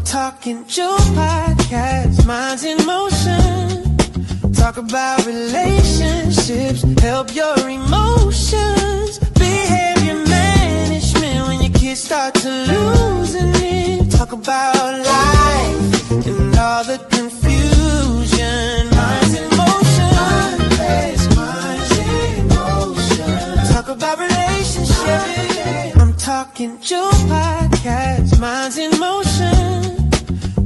Talking Joe podcast, minds in motion. Talk about relationships, help your emotions. Behavior management when your kids start to losing it. Talk about life and all the confusion. Minds in motion. Minds in motion. Talk about relationships. I'm talking Joe podcast, minds in motion.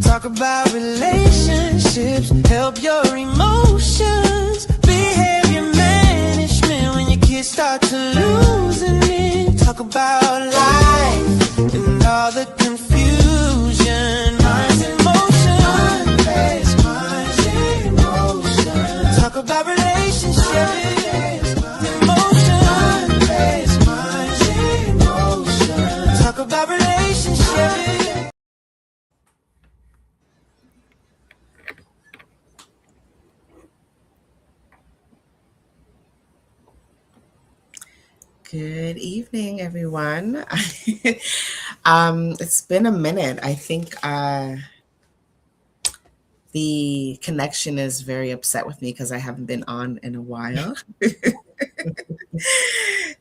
Talk about relationships, help your emotions. Behavior management when your kids start to losing it. Talk about life and all the confusion. Minds in motion. Minds in motion. Talk about relationships. Emotion. Minds in motion. Talk about relationships. Good evening, everyone. It's been a minute. I think the connection is very upset with me because I haven't been on in a while.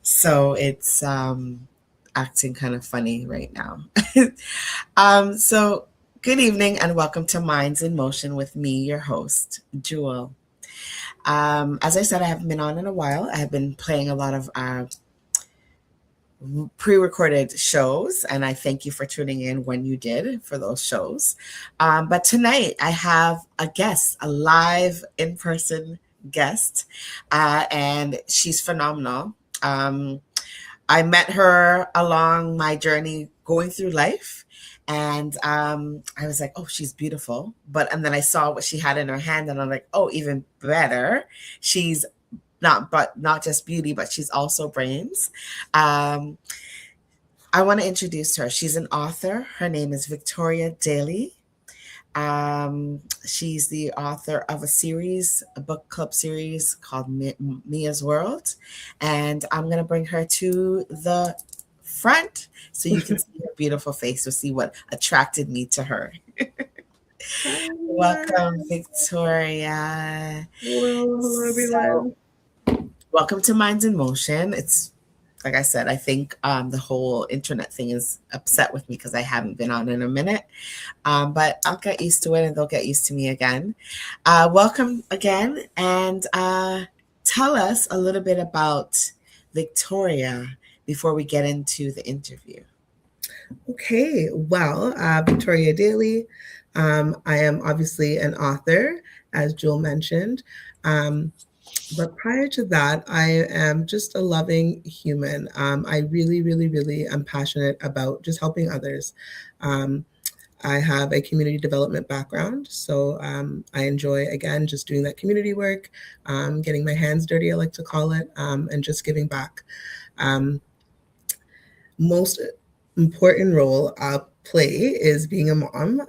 So it's acting kind of funny right now. So good evening and welcome to Minds in Motion with me, your host, Jewel. As I said, I haven't been on in a while. I have been playing a lot of pre-recorded shows, and I thank you for tuning in when you did for those shows. But tonight I have a guest, a live in-person guest, and she's phenomenal. I met her along my journey going through life, and I was like, oh, she's beautiful. And then I saw what she had in her hand, and I'm like, oh, even better. She's not just beauty, but she's also brains. I want to introduce her. She's an author. Her name is Victoria Daly. She's the author of a book club series called Mia's World. And I'm going to bring her to the front so you can see her beautiful face to see what attracted me to her. Welcome, Victoria. Hello, everyone. Welcome to Minds in Motion. It's like I said, I think the whole internet thing is upset with me because I haven't been on in a minute. But I'll get used to it and they'll get used to me again. Welcome again, and tell us a little bit about Victoria before we get into the interview. Okay, well, Victoria Daly. I am obviously an author, as Jewel mentioned. But prior to that, I am just a loving human. I really, really, really am passionate about just helping others. I have a community development background, so I enjoy, again, just doing that community work, getting my hands dirty, I like to call it, and just giving back. Most important role I'll play is being a mom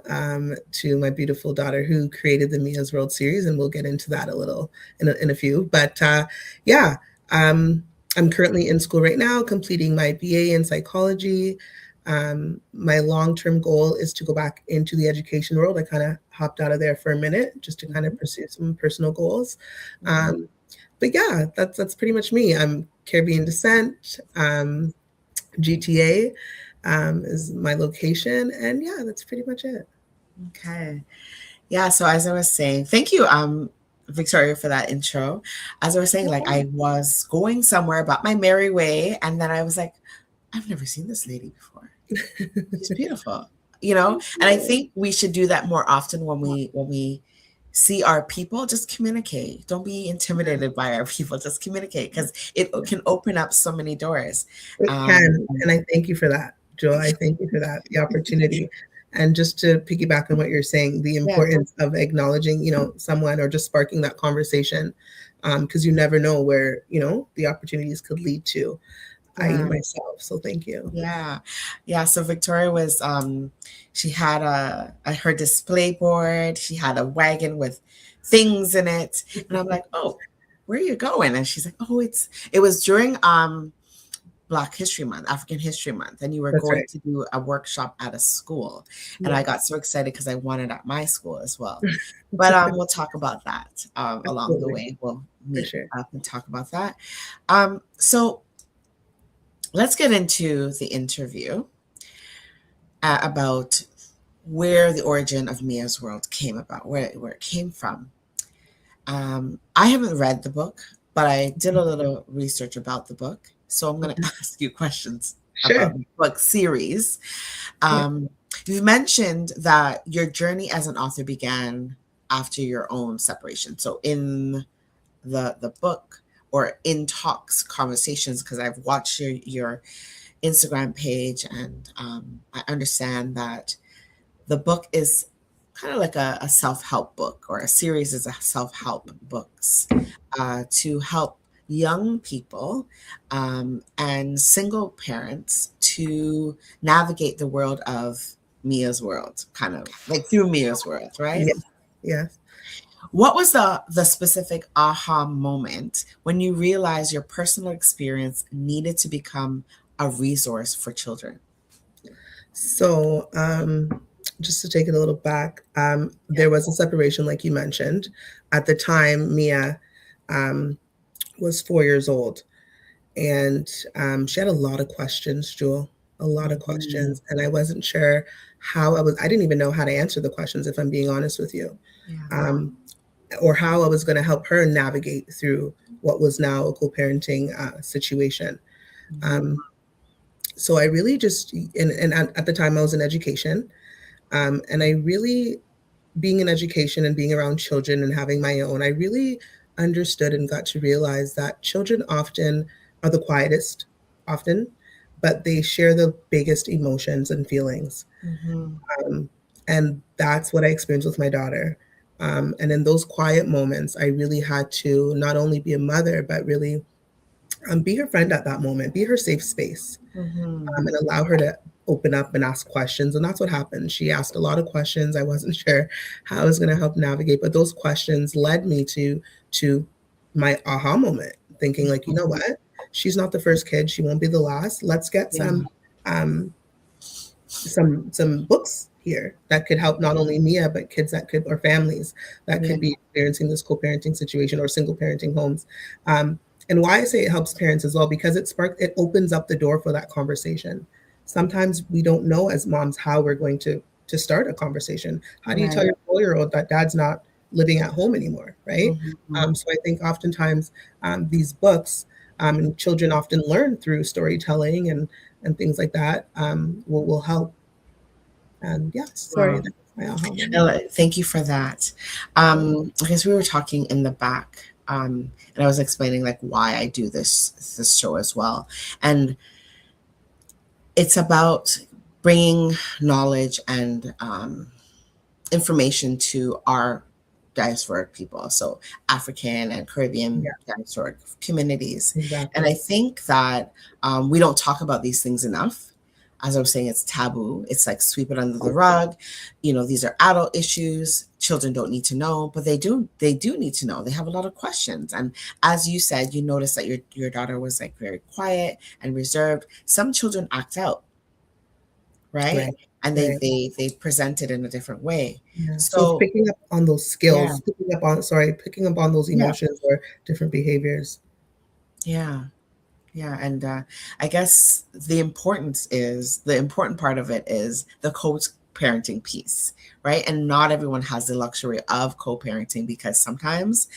to my beautiful daughter who created the Mia's World series, and we'll get into that a little in a few. But I'm currently in school right now, completing my BA in psychology. My long-term goal is to go back into the education world. I kind of hopped out of there for a minute just to kind of pursue some personal goals. But yeah, that's pretty much me. I'm Caribbean descent. GTA is my location, and yeah, that's pretty much it. Okay. Yeah, so as I was saying, thank you, Victoria, for that intro. As I was saying, like, I was going somewhere about my merry way, and then I was like, I've never seen this lady before. She's beautiful, and I think we should do that more often when we see our people. Just communicate. Don't be intimidated by our people. Just communicate, because it can open up so many doors. It can, and I thank you for that, Joel. I thank you for that, the opportunity. And just to piggyback on what you're saying, the importance of acknowledging, someone, or just sparking that conversation, because you never know where, the opportunities could lead to. I myself. So thank you. Yeah. So Victoria was, she had her display board. She had a wagon with things in it, and I'm like, oh, where are you going? And she's like, oh, it was during Black History Month, African History Month, and you were That's going right. to do a workshop at a school. And I Yeah. got so excited because I wanted at my school as well. But we'll talk about that along the Absolutely. way. We'll For meet sure. up and talk about that. So let's get into the interview about where the origin of Mia's World came about, where it came from. I haven't read the book, but I did a little research about the book. So I'm going to ask you questions Sure. about the book series. Yeah. You've mentioned that your journey as an author began after your own separation. So in the book or in talks, conversations, because I've watched your Instagram page and I understand that the book is kind of like a self-help book, or a series is a self-help books to help young people and single parents to navigate the world of Mia's World, kind of like through Mia's World, right? Yeah. Yes. What was the specific aha moment when you realized your personal experience needed to become a resource for children? So, just to take it a little back, there was a separation, like you mentioned. At the time, Mia was 4 years old, and she had a lot of questions, Jewel, a lot of Mhm. questions, and I wasn't sure I didn't even know how to answer the questions, if I'm being honest with you, Yeah. or how I was going to help her navigate through what was now a co-parenting situation. Mhm. Um, so I really just, and at the time I was in education, and I really, being in education and being around children and having my own, I really understood and got to realize that children often are the quietest, often, but they share the biggest emotions and feelings. Mhm. Um, and that's what I experienced with my daughter. And in those quiet moments, I really had to not only be a mother, but really be her friend at that moment, be her safe space, Mhm. and allow her to open up and ask questions. And that's what happened. She asked a lot of questions. I wasn't sure how I was going to help navigate, but those questions led me to my aha moment, thinking like, you know Mhm. what? She's not the first kid. She won't be the last. Let's get Yeah. um, some books here that could help not only Mia but kids that could, or families that Yeah. could be experiencing this co-parenting situation or single parenting homes. And why I say it helps parents as well, because it opens up the door for that conversation. Sometimes we don't know as moms how we're going to start a conversation. How do you tell Right. your 4-year-old that dad's not living at home anymore, right? Mhm. So I think oftentimes these books, and children often learn through storytelling and things like that, will help. And yeah, sorry, Wow. that's my aha moment. Thank you for that. I guess we were talking in the back, and I was explaining like why I do this show as well, and it's about bringing knowledge and information to our diasporic people, so African and Caribbean Yeah, diasporic communities. And exactly. I think that we don't talk about these things enough. As I was saying, it's taboo. It's like sweep it under the rug. You know, these are adult issues. Children don't need to know, but they do. They do need to know. They have a lot of questions. And as you said, you noticed that your daughter was like very quiet and reserved. Some children act out, right? Right, And right. they present it in a different way. Yeah. So it's So picking up on those yeah, skills, picking up on those yeah, emotions or different behaviors. yeah, yeah. And I guess the important part of it is the co-parenting piece, right? And not everyone has the luxury of co-parenting because sometimes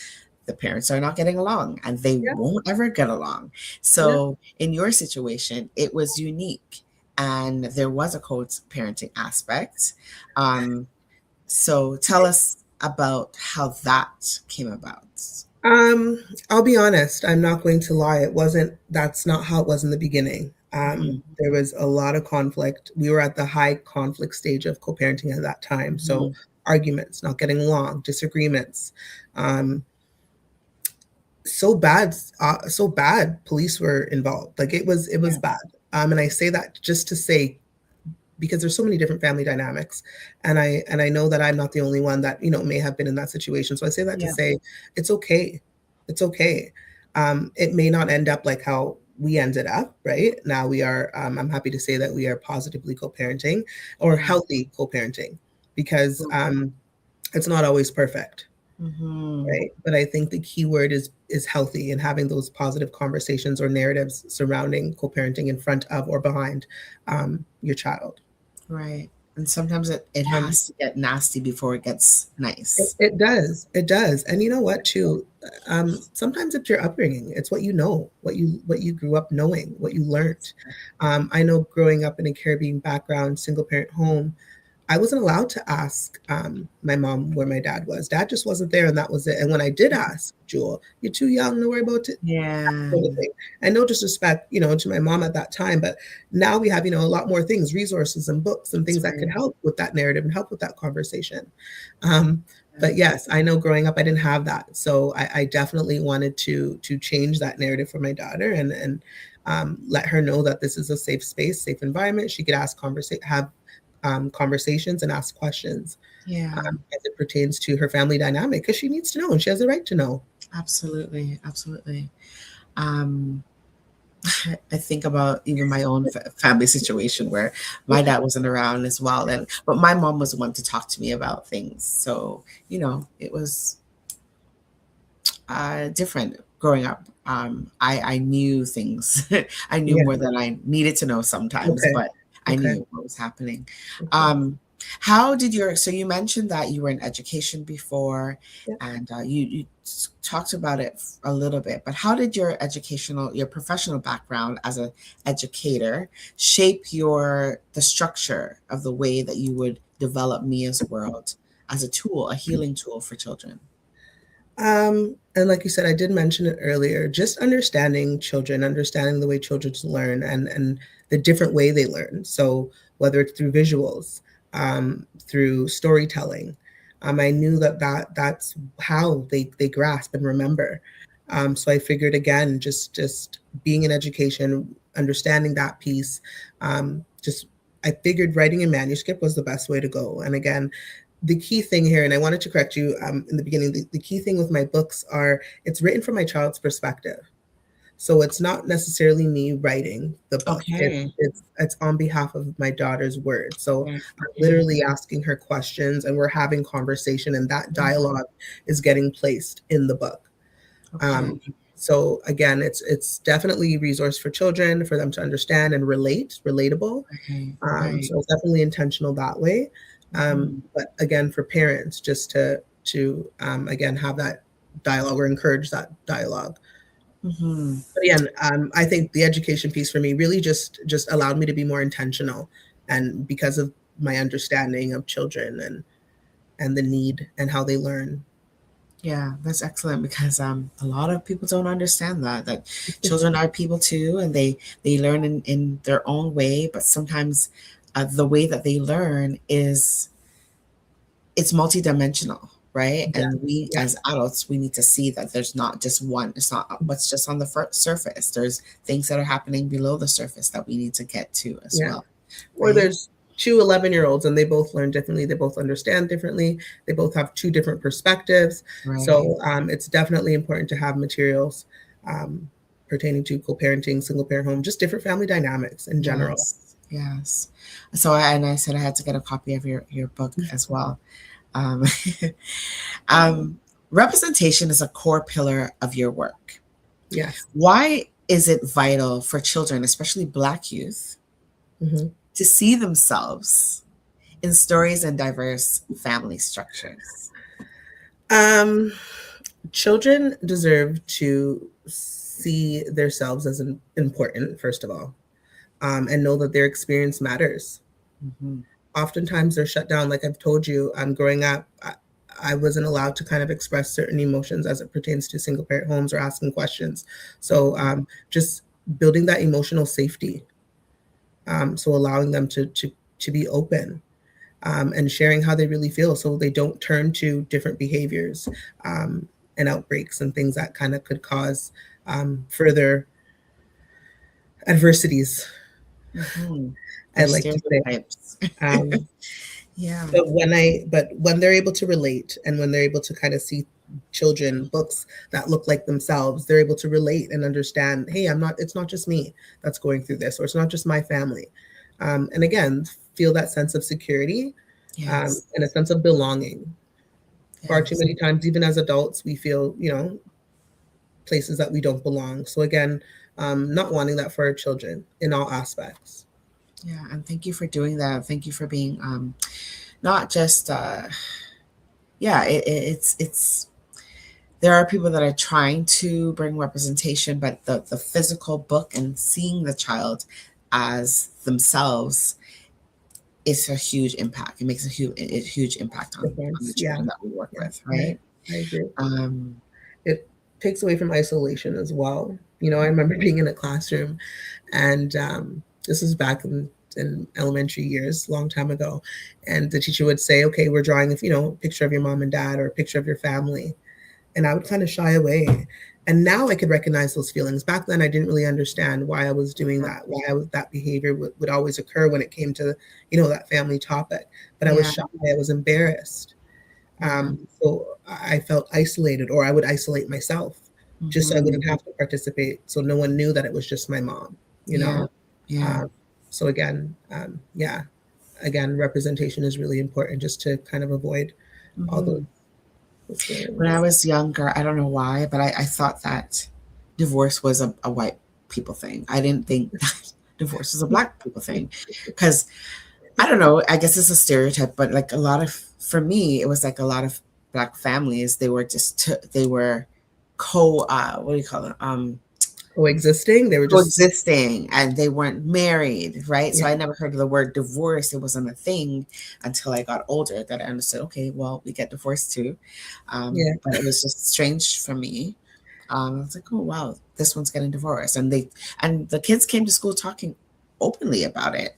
the parents are not getting along and they Yeah, won't ever get along. yeah. So in your situation, it was unique and there was a co-parenting aspect. Um, So tell us about how that came about. Um, I'll be honest, I'm not going to lie. That's not how it was in the beginning. Mhm, There was a lot of conflict. We were at the high conflict stage of co-parenting at that time. So mhm, arguments, not getting along, disagreements, um, so bad police were involved. Like it was yeah, bad. And I say that just to say, because there's so many different family dynamics, and I know that I'm not the only one that may have been in that situation. So I say that to yeah, say it's okay. It's okay. It may not end up like how we ended up, right? Now we are, I'm happy to say that we are positively co-parenting or Yeah. healthy co-parenting because it's not always perfect, Mm-hmm. right? But I think the key word is healthy and having those positive conversations or narratives surrounding co-parenting in front of or behind your child. Right. And sometimes it Um, has to get nasty before it gets nice. it does, it does, and you know what? Too, sometimes it's your upbringing. It's what you know, what you grew up knowing, what you learned. I know growing up in a Caribbean background, single parent home, I wasn't allowed to ask my mom where my dad was. Dad just wasn't there, and that was it. And when I did ask, Jewel, you're too young to worry about it. Yeah. Sort of thing. And no disrespect, to my mom at that time, but now we have, a lot more things, resources and books and That's things that could right. help with that narrative and help with that conversation. Um, Yeah. but yes, I know growing up I didn't have that, so I definitely wanted to change that narrative for my daughter and let her know that this is a safe space, safe environment. She could have conversations and ask questions Yeah. as it pertains to her family dynamic because she needs to know and she has a right to know. Absolutely. Absolutely. Um, I think about even my own family situation where my dad wasn't around as well, and but my mom was the one to talk to me about things. So it was different growing up. I knew things. I knew Yeah. more than I needed to know sometimes, Okay. but I Okay. knew what was happening. Okay. Um, how did so you mentioned that you were in education before, Yeah. and you talked about it a little bit, but how did your professional background as an educator shape the structure of the way that you would develop Mia's world as a tool, a healing tool for children? And like you said, I did mention it earlier, just understanding children, understanding the way children learn and the different way they learn. So whether it's through visuals, through storytelling, I knew that's how they grasp and remember. So I figured again, just being in education, understanding that piece, just I figured writing a manuscript was the best way to go. And again, the key thing here, and I wanted to correct you in the beginning, the key thing with my books are it's written from my child's perspective. So it's not necessarily me writing the book. Okay. It's on behalf of my daughter's words. So Right. I'm Okay. literally asking her questions and we're having conversation and that Mhm. dialogue is getting placed in the book. Okay. Um, so again, it's definitely a resource for children for them to understand and relatable. Right. Right. So it's definitely intentional that way. Mhm. But again, for parents, just to again have that dialogue or encourage that dialogue. Mhm. But again, I think the education piece for me really just allowed me to be more intentional, and because of my understanding of children and the need and how they learn. Yeah, that's excellent because a lot of people don't understand that children are people too, and they learn in their own way, but sometimes the way that they learn is it's multidimensional, right? Yeah, And we yeah, as adults, we need to see that there's not just one. It's not what's just on the surface. There's things that are happening below the surface that we need to get to as yeah. well, Or right? there's two 11-year-olds and they both learn differently. They both understand differently. They both have two different perspectives. Right. So it's definitely important to have materials um, pertaining to co-parenting, single parent home, just different family dynamics in general. Yes. Yes. So I said I had to get a copy of your book as well. Um, um, representation is a core pillar of your work. Yes. Why is it vital for children, especially Black youth, Hmm. to see themselves in stories and diverse family structures? Um, Children deserve to see themselves as important, first of all, and know that their experience matters. Hmm. Oftentimes they're shut down. Like I've told you, growing up, I wasn't allowed to kind of express certain emotions as it pertains to single parent homes or asking questions. So just building that emotional safety. So allowing them to be open and sharing how they really feel so they don't turn to different behaviors um, and outbreaks and things that kind of could cause further adversities, Hmm. I Their like to say. stereotypes. Um, Yeah. but when they're able to relate and when they're able to kind of see children books that look like themselves, they're able to relate and understand, hey, it's not just me that's going through this, or it's not just my family. And again, feel that sense of security, Yes. and a sense of belonging. Far too Yes. many times, even as adults, we feel, places that we don't belong. So again, not wanting that for our children in all aspects. Yeah. And thank you for doing that. Thank you for being not just yeah, it's there are people that are trying to bring representation, but the physical book and seeing the child as themselves is a huge impact. It makes a huge impact on the Difference, yeah, children that we work yeah, with, right? I agree. Um, It takes away from isolation as well. I remember being in a classroom, and this was back in elementary years, long time ago, and the teacher would say, "Okay, we're drawing, a picture of your mom and dad or a picture of your family," and I would kind of shy away. And now I could recognize those feelings. Back then, I didn't really understand why I was doing that, that behavior would always occur when it came to, that family topic. But I was yeah, shy, I was embarrassed. yeah, So I felt isolated, or I would isolate myself just so I hmm wouldn't have to participate. So no one knew that it was just my mom, you yeah, know? yeah. Um, so again, yeah, again, representation is really important just to kind of avoid all hmm those When I feelings. was younger, I don't know why, but I thought that divorce was a white people thing. I didn't think that divorce was a black people thing, because I don't know. I guess it's a stereotype, but like a lot of, for me, it was like a lot of black families. They were they were what do you call it? Coexisting, they were just, Coexisting, and they weren't married, right? So yeah, I never heard of the word divorce. It wasn't a thing until I got older that I understood. Okay, well, we get divorced too, yeah, but it was just strange for me. I was like, oh wow, this one's getting divorced, and the kids came to school talking openly about it.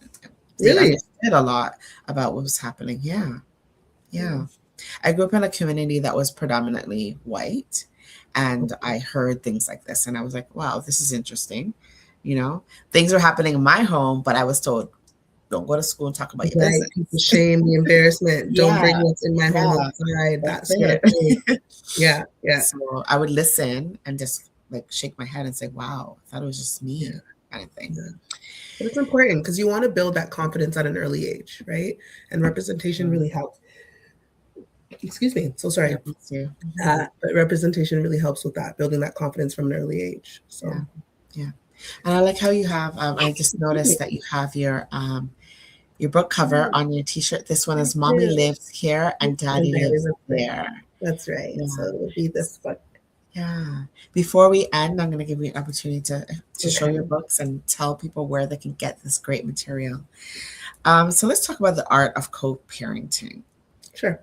They really. understood a lot about what was happening. Yeah, yeah. Yeah. I grew up in a community that was predominantly white, and Okay. I heard things like this, and I was like, wow, this is interesting. You know, things were happening in my home, but I was told, don't go to school and talk about your Right. business. People shame, the embarrassment. Don't Yeah, bring what's in my home yeah, outside. that's That sort of thing. it. Yeah. Yeah. So I would listen and just like shake my head and say, wow, I thought it was just me, Yeah. kind of thing. Yeah. But it's important because you want to build that confidence at an early age, right? And representation Um, really helps. Excuse me. So yeah, sorry. me too. Mhm. But representation really helps with that, building that confidence from an early age. Yeah, So, yeah. And I like how you have, I just excuse me. noticed that you have your book cover on your t-shirt. This one I is Mommy do. Lives Here and And Daddy that Lives is a thing. There. That's right. Yeah. So it'll be this book. Yeah. Before we end, I'm going to give you an opportunity to show Okay. your books and tell people where they can get this great material. So let's talk about the art of co-parenting. Sure.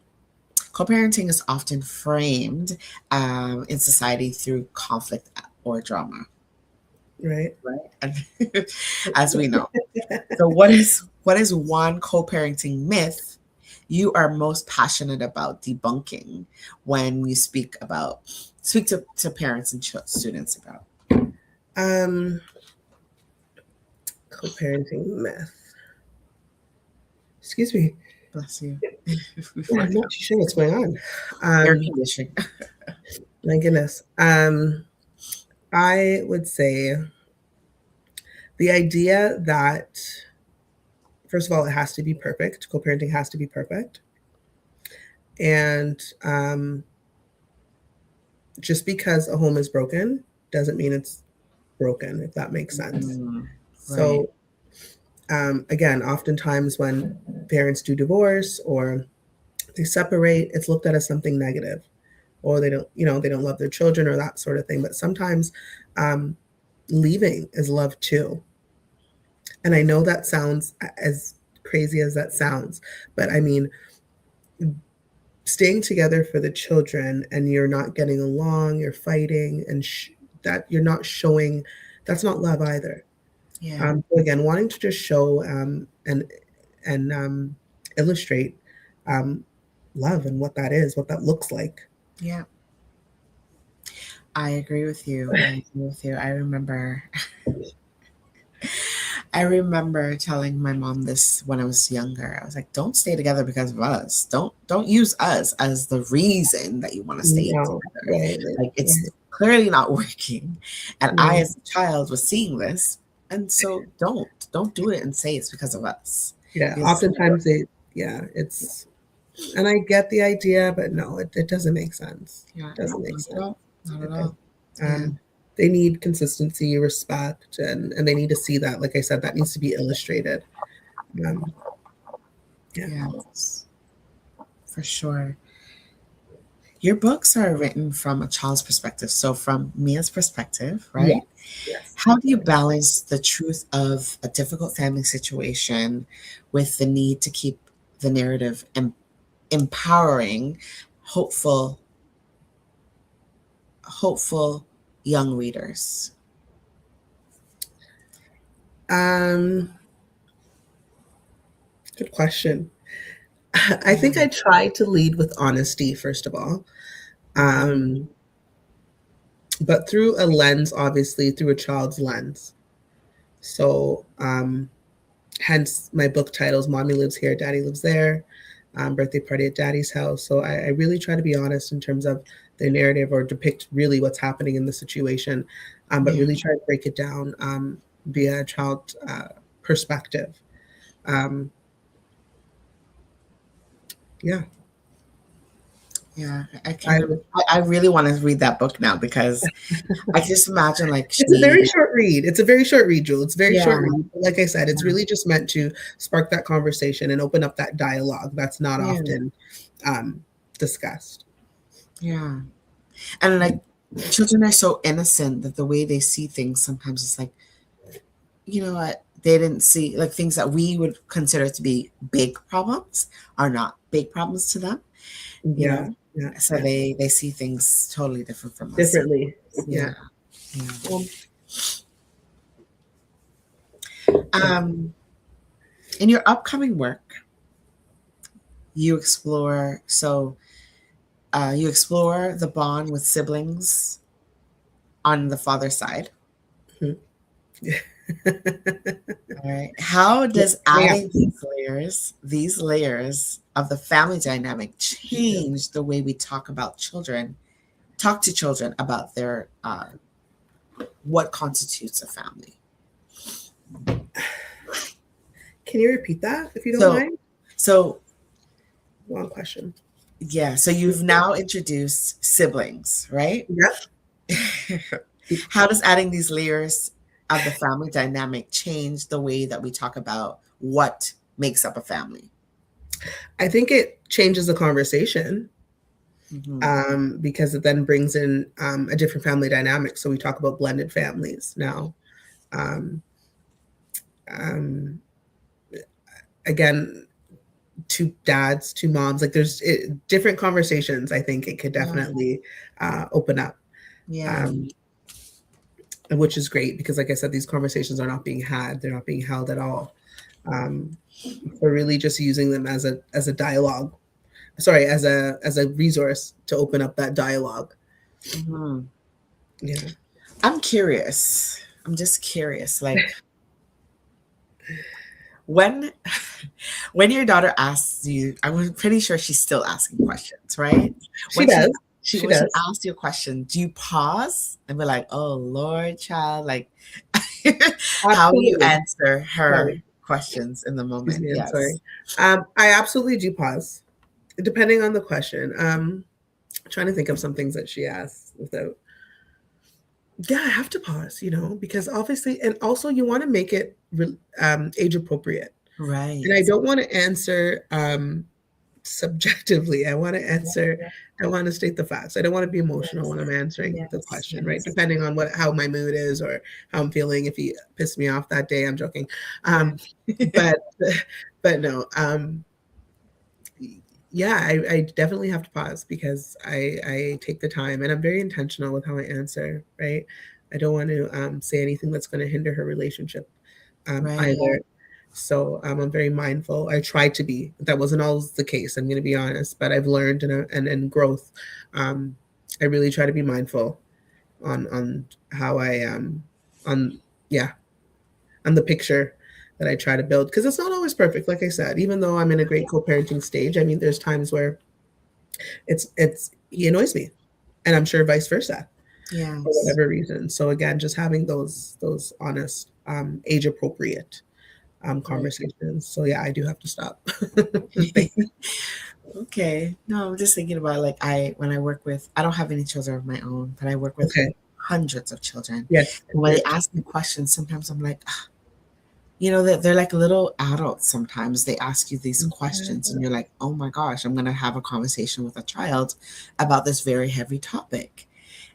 Co-parenting is often framed in society through conflict or drama, Right. right? As we know. So what is one co-parenting myth you are most passionate about debunking when you speak to parents and students about? Um, Co-parenting myth. Excuse me. Bless you. Yeah, I'm not too sure what's going on. Air Um, conditioning. my goodness. I would say the idea that, first of all, it has to be perfect. Co-parenting has to be perfect. And just because a home is broken doesn't mean it's broken, if that makes sense. Right. So, again, oftentimes when parents do divorce or they separate, it's looked at as something negative, or they don't love their children or that sort of thing. But sometimes um, leaving is love too. And I know that sounds as crazy as that sounds, but I mean, staying together for the children and you're not getting along, you're fighting, and that you're not showing, that's not love either. Yeah. So again, wanting to just show and illustrate um, love and what that is, what that looks like. Yeah. I agree with you. I agree with you. I I remember telling my mom this when I was younger. I was like, "Don't stay together because of us. Don't use us as the reason that you want to stay No, together. right, Like it's right, clearly not working." And I, right. as a child, was seeing this, and so don't do it and say it's because of us Yeah, because it's not oftentimes working. yeah, it's, and I get the idea, but no, it doesn't make sense. Yeah, It doesn't no, make not at sense. all. Not It at does. all. Yeah, Um, they need consistency, respect, and they need to see that. Like I said, that needs to be illustrated. Um, yeah. yeah, for sure. Your books are written from a child's perspective. So, from Mia's perspective, Yes. right? Yes. How do you balance the truth of a difficult family situation with the need to keep the narrative empowering, hopeful, hopeful young readers? Um, Good question. I think Yeah. I try to lead with honesty, first of all. Mhm. Um, but through a lens, obviously, through a child's lens. So, hence my book titles: Mommy Lives Here, Daddy Lives There, Birthday Party at Daddy's House. So I really try to be honest in terms of the narrative, or depict really what's happening in the situation, but Yeah. really try to break it down via a child perspective. Um, yeah, Yeah. I, I really want to read that book now because I can just imagine like it's a very she, short read. It's a very short read, Jewel. It's a very yeah, short read. But like I said, it's really just meant to spark that conversation and open up that dialogue that's not yeah, often um, discussed. yeah. And like children are so innocent that the way they see things sometimes it's like, you know what, they didn't see like things that we would consider to be big problems are not big problems to them, you Yeah, know. yeah, So yeah. they see things totally different from us Differently. sometimes. Yeah. Yeah. Yeah. Um, yeah. Um, in your upcoming work, you explore you explore the bond with siblings on the father side. Mhm. All right. How Yeah, does coming up. adding these layers of the family dynamic change the way we talk to children about their what constitutes a family? Can you repeat that if you don't So, mind? so Long question. yeah. So you've now introduced siblings, right? Yep. How does adding these layers of the family dynamic change the way that we talk about what makes up a family? I think it changes the conversation, Hmm. because it then brings in a different family dynamic. So we talk about blended families now. Um, um, Again, two dads, two moms, like different conversations. I think it could Yeah. definitely open up. Yeah. Um, which is great because, like I said, these conversations are not being had; they're not being held at all. Um, we're really just using them as a dialogue. Sorry, as a resource to open up that dialogue. Hmm. Yeah. I'm curious. I'm just curious. Like when when your daughter asks you, I'm pretty sure she's still asking questions, right? She When she does. she She when she does. asks you a question, do you pause and be like, "Oh Lord, child," like how you Absolutely. answer her Sorry. questions in the Excuse moment? me. I'm sorry. Yes. I absolutely do pause, depending on the question. Trying to think of some things that she asks without. Yeah, I have to pause, because obviously, and also you want to make it age appropriate. And I Right. don't want to answer subjectively. Yeah, yeah, I want to state the facts. I don't want to be emotional yes, when I'm answering the yes, question, right? yes. Depending on how my mood is or how I'm feeling. If he pissed me off that day, I'm joking. Yeah. But but no, yeah, I definitely have to pause because I take the time and I'm very intentional with how I answer, right? I don't want to say anything that's going to hinder her relationship Right. either. So I'm very mindful. I try to be. That wasn't always the case. I'm going to be honest, but I've learned and growth. Um, I really try to be mindful on how I on yeah on the picture. that I try to build, because it's not always perfect. Like I said, even though I'm in a great co-parenting stage, I mean, there's times where it's he annoys me, and I'm sure vice versa for Yes. whatever reason. So again, just having those honest, age appropriate Right. conversations. So yeah, I do have to stop. Okay. No, I'm just thinking about like when I work with, I don't have any children of my own, but I work with Okay. hundreds of children. Yes. And when they ask me questions, sometimes I'm like, "Ah," you know, that they're like little adults. Sometimes they ask you these questions and you're like, oh my gosh, I'm going to have a conversation with a child about this very heavy topic.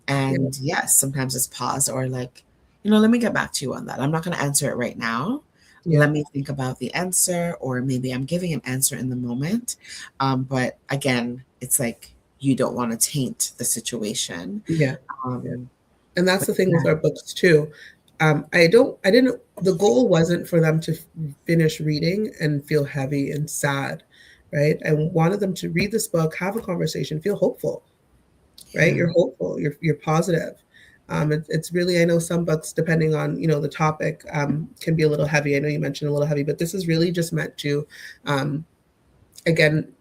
Yeah. And yes, sometimes it's pause or like, you know, let me get back to you on that. I'm not going to answer it right now. Yeah. Let me think about the answer, or maybe I'm giving an answer in the moment. But again, it's like you don't want to taint the situation. Yeah. Yeah. Um, And that's but the thing with yeah. our books too. The goal wasn't for them to finish reading and feel heavy and sad, right? I wanted them to read this book, have a conversation, feel hopeful, right? Yeah. You're hopeful, you're positive. It's really, I know some books, depending on, the topic, can be a little heavy. I know you mentioned a little heavy, but this is really just meant to, um, again,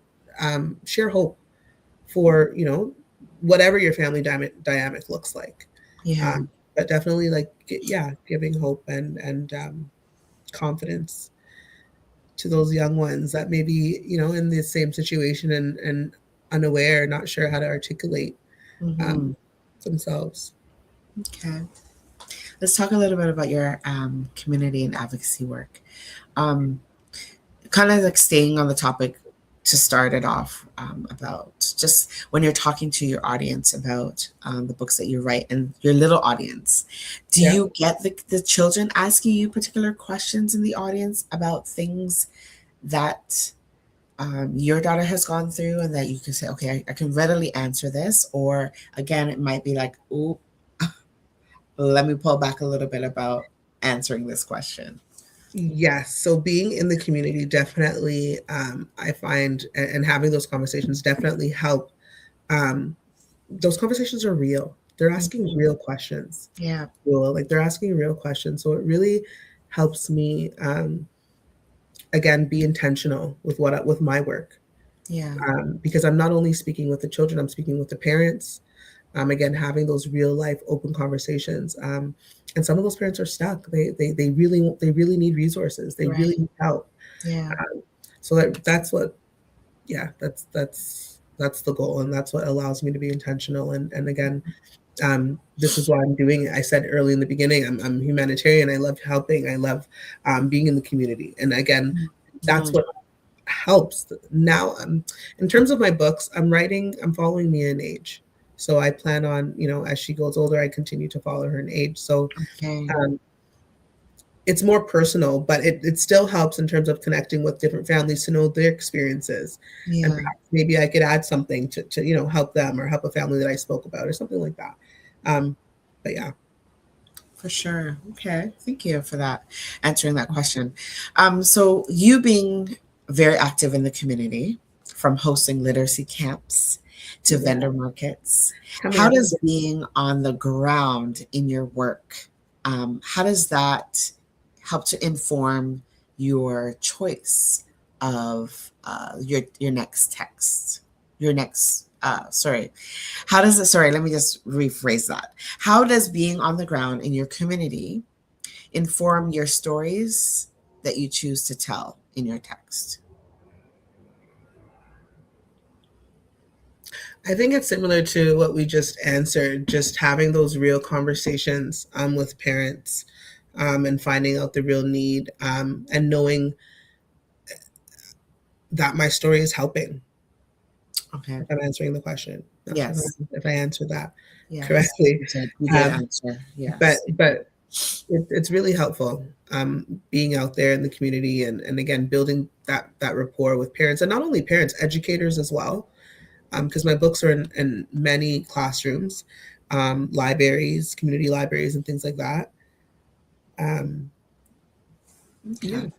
share hope for, whatever your family dynamic looks like. Yeah. But definitely, like, yeah, giving hope and confidence to those young ones that may be, in the same situation and unaware, not sure how to articulate, Hmm. um, themselves. Okay. Let's talk a little bit about your community and advocacy work. Um, Kind of like staying on the topic to start it off, about just when you're talking to your audience about the books that you write and your little audience, do Yeah. you get the children asking you particular questions in the audience about things that your daughter has gone through and that you can say, okay, I can readily answer this? Or again, it might be like, oh, let me pull back a little bit about answering this question. Yes. So being in the community definitely, I find, and having those conversations definitely help. Um, those conversations are real. They're asking Mhm. real questions. Yeah. Well, like, they're asking real questions. So it really helps me, again, be intentional with my work, Yeah. because I'm not only speaking with the children, I'm speaking with the parents. Again, having those real life open conversations. And some of those parents are stuck. They really need resources. They Right. really need help. Yeah. So that's what, yeah, that's the goal, and that's what allows me to be intentional. And again, this is why I'm doing it. I said early in the beginning, I'm humanitarian. I love helping. I love, being in the community. And again, that's Mhm. what helps. Now, in terms of my books, I'm following Mia in age. So I plan on, as she goes older, I continue to follow her in age. So, Okay. um, it's more personal, but it still helps in terms of connecting with different families to know their experiences. And Yeah, perhaps maybe I could add something to help them or help a family that I spoke about or something like that. But yeah. for sure. Okay. Thank you for that, answering that question. So you being very active in the community, from hosting literacy camps to Yeah. vendor markets, Coming how up. does being on the ground in your work, how does that help to inform your choice of your next text, your next sorry, how does it, sorry, let me just rephrase that. How does being on the ground in your community inform your stories that you choose to tell in your text? I think it's similar to what we just answered, just having those real conversations, with parents, and finding out the real need, and knowing that my story is helping. Okay. If I'm answering the question, not sure Yes. if I answered that Yes. correctly. You did Um, answer. but Yes. but it's really helpful, being out there in the community, and again, building that rapport with parents, and not only parents, educators as well, because my books are in many classrooms, libraries, community libraries, and things like that. Um, yeah. Okay.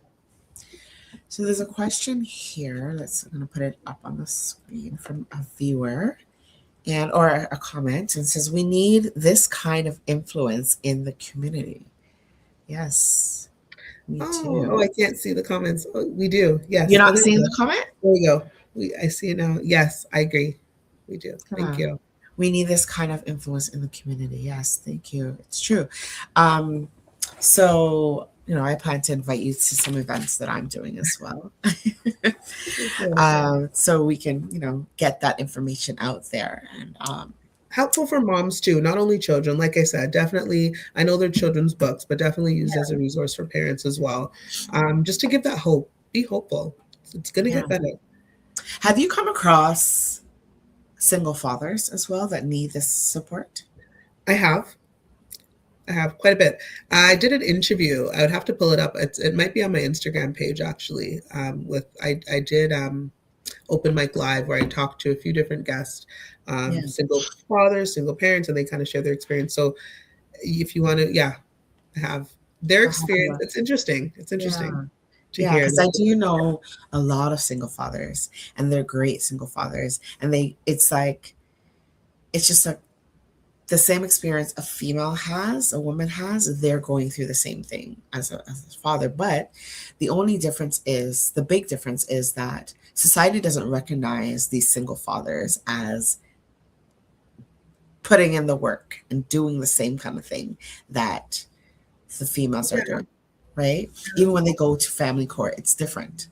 So there's a question here. I'm gonna put it up on the screen from a viewer and or a comment, and says we need this kind of influence in the community. Yes. Me Oh, too. I can't see the comments. Oh, we do. Yes. You're Oh, not there we seeing go. the comment? There we go. I see it now. Yes, I agree. We do. Thank Yeah. you. We need this kind of influence in the community. Yes, thank you. It's true. Um, so, I plan to invite you to some events that I'm doing as well. Yeah. So we can, get that information out there. And Helpful for moms too, not only children. Like I said, definitely, I know they're children's books, but definitely used as a resource for parents as well. Just to give that hope, be hopeful. It's going to yeah. get better. Have you come across single fathers as well that need this support? I have. I have quite a bit. I did an interview. I would have to pull it up. It might be on my Instagram page actually. I did open mic live where I talked to a few different guests, Yeah. single fathers, single parents, and they kind of share their experience. So if you want to, yeah, have their I'll have a experience. look. It's interesting. It's interesting Yeah. to Yeah, hear. because I do know a lot of single fathers, and they're great single fathers, and it's just the same experience a female has, a woman has. They're going through the same thing as a father, but the big difference is that society doesn't recognize these single fathers as putting in the work and doing the same kind of thing that the females are Yeah, doing, right? Even when they go to family court, it's different.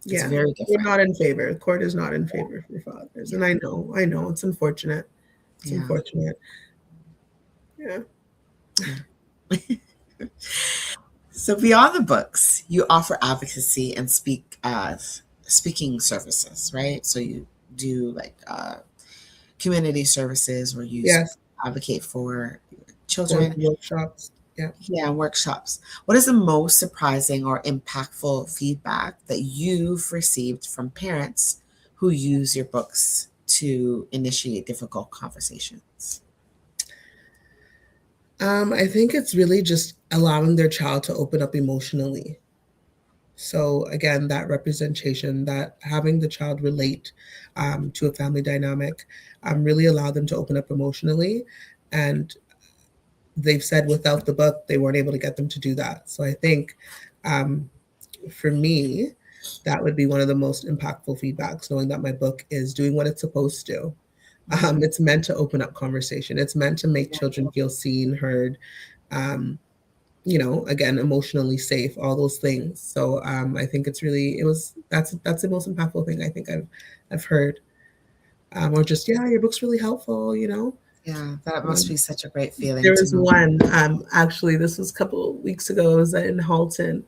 It's yeah. very We're different. not in favor. The court is not in favor for fathers, and I know, it's unfortunate. It's Yeah. unfortunate. Yeah. So beyond the books, you offer advocacy and speaking services, right? So you do like community services where you Yes. advocate for Going children. to workshops. Yeah. Yeah, workshops. What is the most surprising or impactful feedback that you've received from parents who use your books to initiate difficult conversations? I think it's really just allowing their child to open up emotionally. So again, that representation, that having the child relate to a family dynamic, really allow them to open up emotionally. And they've said without the book, they weren't able to get them to do that. So I think um, for me, that would be one of the most impactful feedbacks, knowing that my book is doing what it's supposed to. It's meant to open up conversation. It's meant to make children feel seen, heard, um, again, emotionally safe, all those things. So I think that's the most impactful thing I think I've heard. Or just, yeah, your book's really helpful, Yeah, that must Um, be such a great feeling there to was know. one, actually, this was a couple of weeks ago. I was in Halton,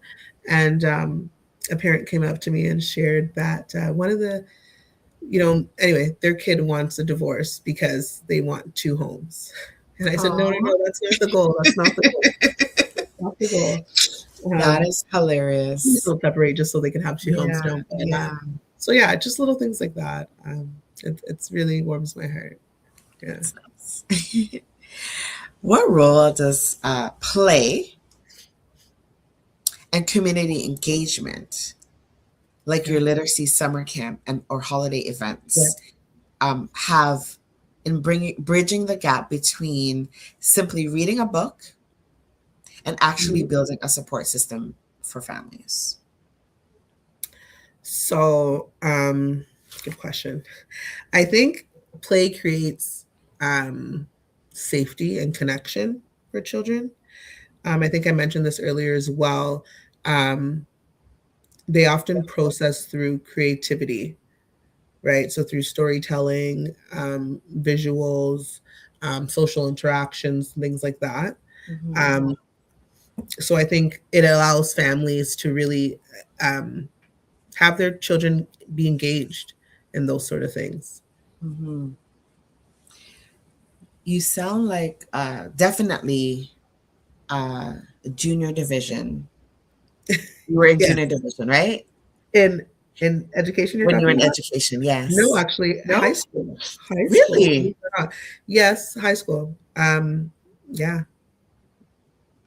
and a parent came up to me and shared that one of the, anyway, their kid wants a divorce because they want two homes. And I said, no, no, Aw, no, that's not the goal. That's not the goal. That's not the goal. that Um, is Please hilarious. don't separate just so they can have two homes. Yeah, No, but, yeah. so yeah, just little things like that. It's really warms my heart. Yeah. That's nice. What role does play and community engagement, like Yeah. your literacy summer camp and or holiday Yeah. events, have in bridging the gap between simply reading a book and actually Mhm. building a support system for families? So, good question. I think play creates safety and connection for children. I think I mentioned this earlier as well. Um, they often process through creativity, right? So through storytelling, visuals, social interactions, things like that. Mm-hmm. Um, so I think it allows families to really um, have their children be engaged in those sort of things. Mm-hmm. You sound like definitely uh, junior division. You were in Yeah. junior division, right? In education, you're When you were talking in about? education, No, yes. actually, high No? school. High school. Believe Really? it or not. Yes, high school. Yeah, yeah,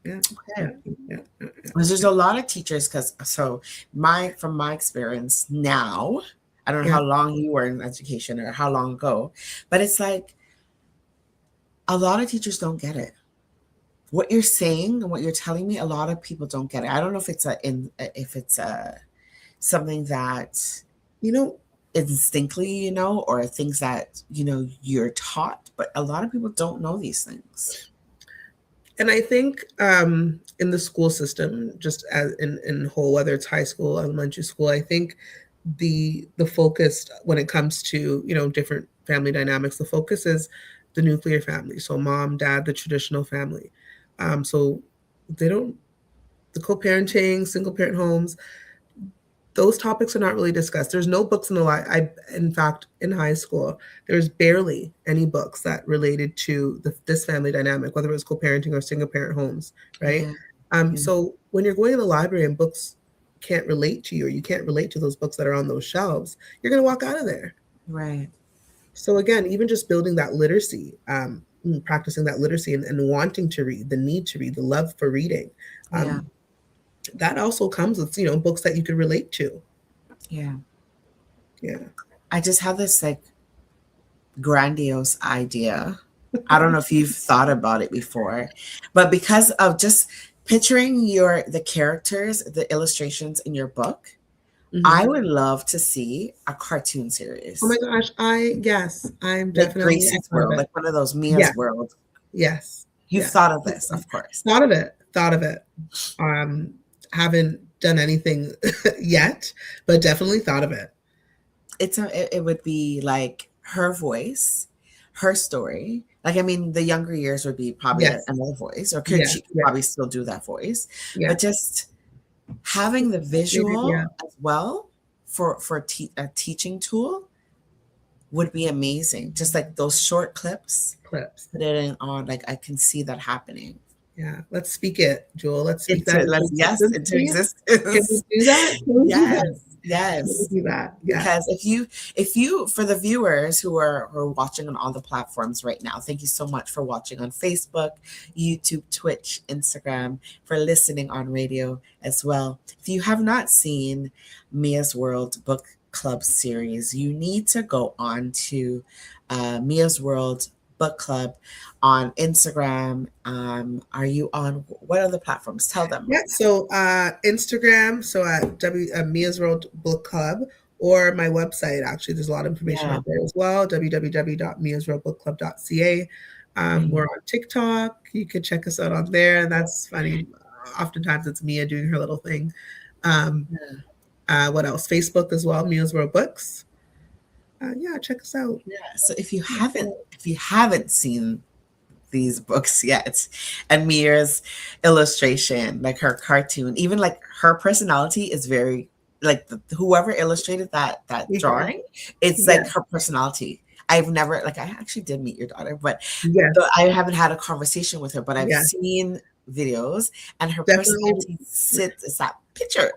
Okay. yeah, yeah, yeah, Because there's a lot of teachers, because so from my experience now, I don't know yeah. how long you were in education or how long ago, but it's like a lot of teachers don't get it. what you're saying and what you're telling me, a lot of people don't get it. I don't know if it's something that You know, instinctively, or things that, you're taught, but a lot of people don't know these things. and I think in the school system, just as in whole, whether it's high school, elementary school, I think the focus when it comes to different family dynamics, the focus is the nuclear family, so mom, dad, the traditional family. So they don't the co-parenting, single parent homes, those topics are not really discussed. There's no books in the in fact, in high school, there's barely any books that related to this family dynamic, whether it was co-parenting or single parent homes, right? Yeah. So when you're going to the library and books can't relate to you, or you can't relate to those books that are on those shelves, you're going to walk out of there. Right. So again, even just building that literacy, practicing that literacy, and wanting to read, the need to read, the love for reading. Yeah. That also comes with, books that you could relate to. Yeah. Yeah. I just have this like grandiose idea. I don't know if you've thought about it before, but because of just picturing the characters, the illustrations in your book, I would love to see a cartoon series. Oh my gosh, yes, I'm Like definitely Gracie's World, like one of those Mia's World. Yes. You've thought of this, of course. Thought of it. Haven't done anything yet, but definitely thought of it. It would be like her voice, her story. Like, I mean, the younger years would be probably another voice, or she could probably still do that voice. Yeah. But just having the visual as well for a teaching tool would be amazing. Just like those short clips. Put it in on, like, I can see that happening. Yeah, let's speak it, Jewel. Let's speak into existence. Can we do that? Yes. Can we do that? Yeah. Because if you, for the viewers who are watching on all the platforms right now, thank you so much for watching on Facebook, YouTube, Twitch, Instagram, for listening on radio as well. If you have not seen Mia's World Book Club series, you need to go on to Mia's World Book Club on Instagram. Are you on what other platforms? Tell them. Yeah, so Instagram, so at Mia's World Book Club, or my website. Actually, there's a lot of information out there as well. www.miasworldbookclub.ca. We're on TikTok. You can check us out on there, and that's funny. Oftentimes, it's Mia doing her little thing. What else? Facebook as well. Mia's World Books. Check us out. Yeah. So if you haven't seen these books yet, and Mia's illustration, like her cartoon, even like her personality is very like whoever illustrated that drawing, it's like her personality. I've never, like, I actually did meet your daughter, but I haven't had a conversation with her, but I've seen videos, and her personality sits as that picture.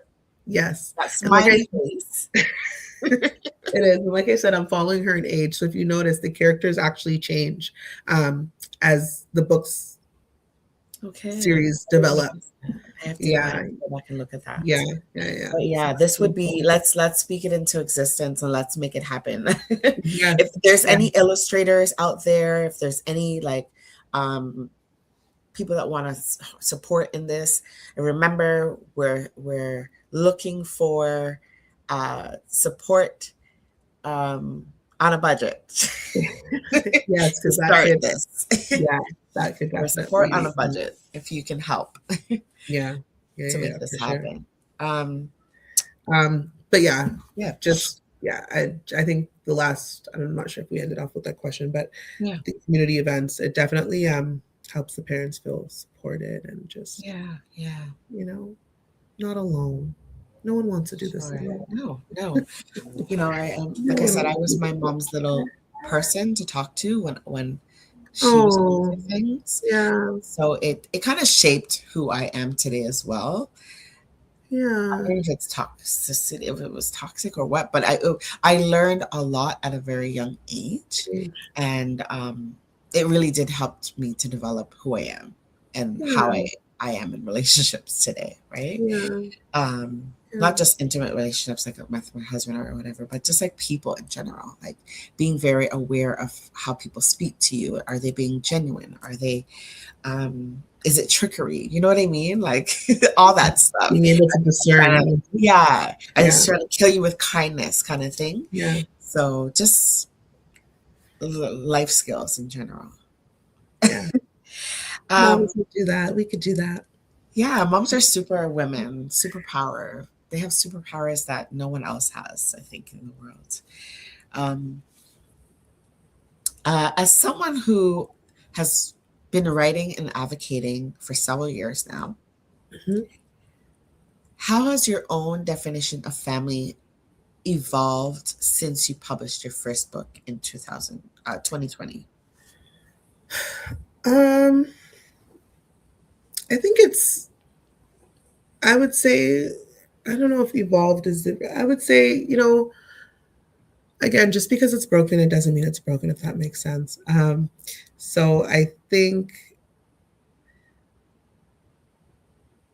Yes. That smiley face. It is. Like I said, I'm following her in age. So if you notice, the characters actually change as the books series develop. I have to go back and look at that. Yeah. But this would be, let's speak it into existence, and let's make it happen. If there's any illustrators out there, if there's any like people that want to support in this, and remember, we're looking for support on a budget. Yes, because that could definitely support on a budget if you can help. to make this happen. But I think the last, I'm not sure if we ended off with that question, but the community events, it definitely helps the parents feel supported and just not alone. No one wants to do this alone. No. I like I said, I was my mom's little person to talk to when she was going through things. Yeah. So it kind of shaped who I am today as well. Yeah. I don't know if it's toxicity, if it was toxic or what, but I learned a lot at a very young age, and it really did help me to develop who I am and how I am in relationships today, right? Not just intimate relationships like with my husband or whatever, but just like people in general, like being very aware of how people speak to you. Are they being genuine? Are they is it trickery? You know what I mean? Like all that stuff. Being able to discern. Yeah. And Yeah. it's trying to kill you with kindness kind of thing. Yeah. So just life skills in general. Yeah. Um, Moms would do that. We could do that. yeah, moms are super women, superpower. They have superpowers that no one else has, I think, in the world. Um, as someone who has been writing and advocating for several years now, Mhm. how has your own definition of family evolved since you published your first book in 2020? Um, I think it's, I would say, I don't know if evolved is the, I would say, again, just because it's broken, it doesn't mean it's broken, if that makes sense. So I think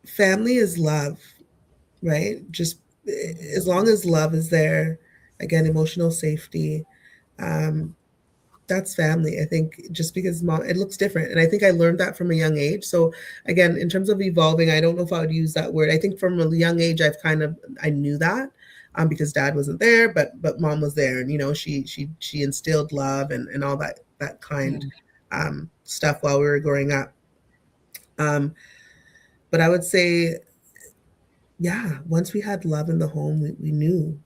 family is love, right? Just as long as love is there, again, emotional safety, um, that's family. I think just because mom, it looks different. And I think I learned that from a young age. So again, in terms of evolving, I don't know if I would use that word. I think from a young age, I knew that because dad wasn't there, but mom was there. And, she instilled love and all that Yeah. kind stuff while we were growing up. Um, but I would say, yeah, once we had love in the home, we knew.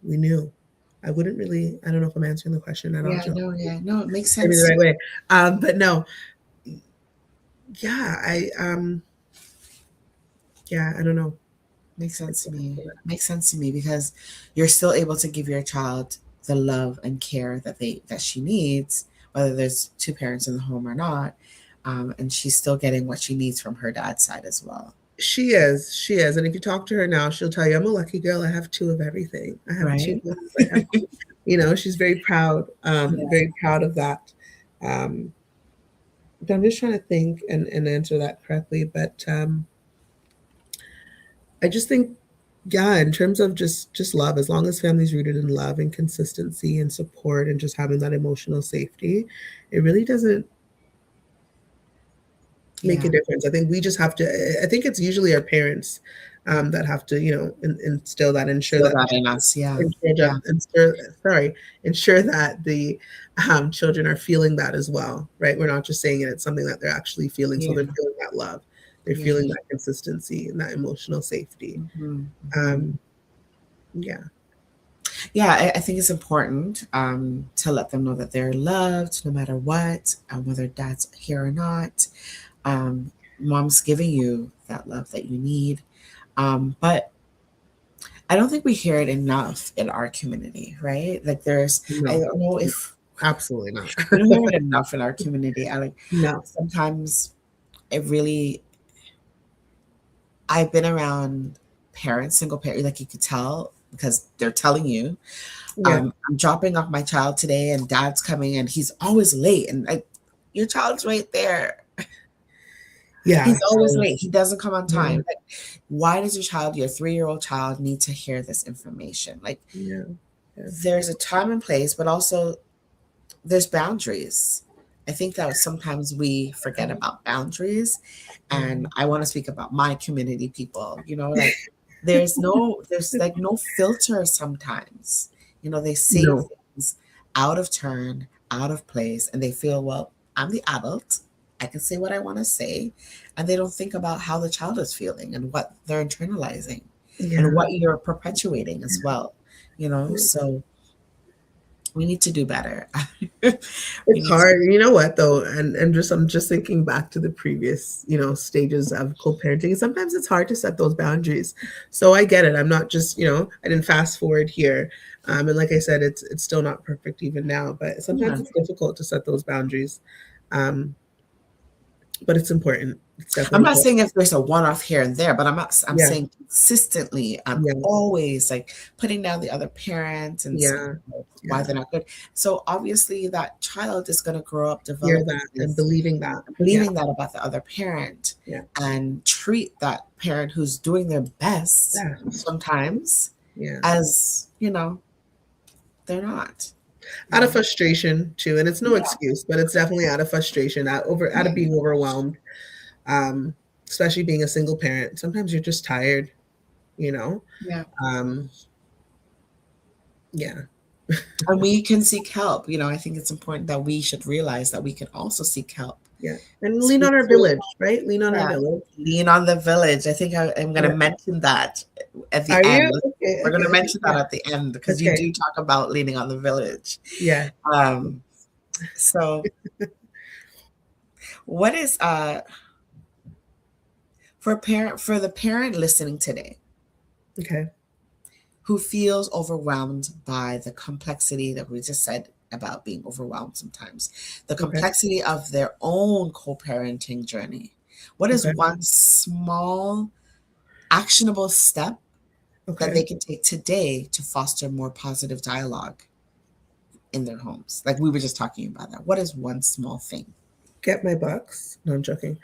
I don't know if I'm answering the question at all, Yeah, Jill. yeah, no, it makes Maybe the sense. right way. But no, yeah, I don't know. Makes sense to me. Makes sense to me because you're still able to give your child the love and care that she needs, whether there's two parents in the home or not, and she's still getting what she needs from her dad's side as well. She is. And if you talk to her now, she'll tell you, I'm a lucky girl. I have two of everything. I have two. Right? I have, she's very proud of that. Um, but I'm just trying to think and answer that correctly. But I just think, yeah, in terms of just love, as long as family's rooted in love and consistency and support and just having that emotional safety, it really doesn't make a Yeah. difference. I think we just have to. I think it's usually our parents that have to, instill that, ensure Feel that, that in us. Yeah. ensure Yeah. that, ensure that the children are feeling that as well, right? We're not just saying it; it's something that they're actually feeling. So Yeah. they're feeling that love, they're Yeah. feeling that consistency and that emotional safety. Hmm. Um, yeah, Yeah, I think it's important to let them know that they're loved no matter what, whether dad's here or not. Mom's giving you that love that you need. But I don't think we hear it enough in our community, right? Like I no, don't know if absolutely not. we don't hear it enough in our community. I like No, sometimes it really, I've been around parents, single parents, like you could tell because they're telling you, yeah, I'm dropping off my child today and dad's coming and he's always late. And like, your child's right there. yeah, He's always late. He doesn't come on yeah, time. Like, why does your 3-year-old child need to hear this information? Like, yeah, yeah. there's a time and place, but also there's boundaries. I think that sometimes we forget about boundaries. And I want to speak about my community people, like there's like no filter sometimes. They say No, things out of turn, out of place, and they feel, well, I'm the adult. I can say what I want to say. And they don't think about how the child is feeling and what they're internalizing and yeah. what you're perpetuating as well. So we need to do better. We It's need to. hard. You know what though, and just I'm just thinking back to the previous, stages of co-parenting. Sometimes it's hard to set those boundaries. So I get it. I'm not just, I didn't fast forward here. And like I said, it's still not perfect even now, but sometimes Yeah. it's difficult to set those boundaries. Um, but it's important. It's I'm definitely not important. saying if there's a one-off here and there, but I'm Yeah, saying consistently, I'm yeah, always like putting down the other parent and saying yeah, why yeah. they're not good. So obviously that child is going to grow up Hear developing that and this, believing that. Yeah, believing that about the other parent yeah, and treat that parent who's doing their best yeah, sometimes yeah. as, they're not. Out of frustration too, and it's no Yeah. excuse, but it's definitely out of frustration, out of Yeah. being overwhelmed. especially being a single parent, sometimes you're just tired, you know? Yeah. Um, yeah. And we can seek help. I think it's important that we should realize that we can also seek help. Yeah. And lean Speak on our to, village, right? Lean on our yeah, village. lean on the village. I think I'm going to Yeah. mention that at the Are end. you? Okay, We're going okay, to okay. mention that Yeah. at the end because you Okay. do talk about leaning on the village. Yeah. So what is for the parent listening today Okay. who feels overwhelmed by the complexity that we just said about being overwhelmed sometimes, the Okay. complexity of their own co-parenting journey? What is Okay. one small actionable step that they Okay. can take today to foster more positive dialogue in their homes? Like we were just talking about that. What is one small thing? Get my bucks. No, I'm joking.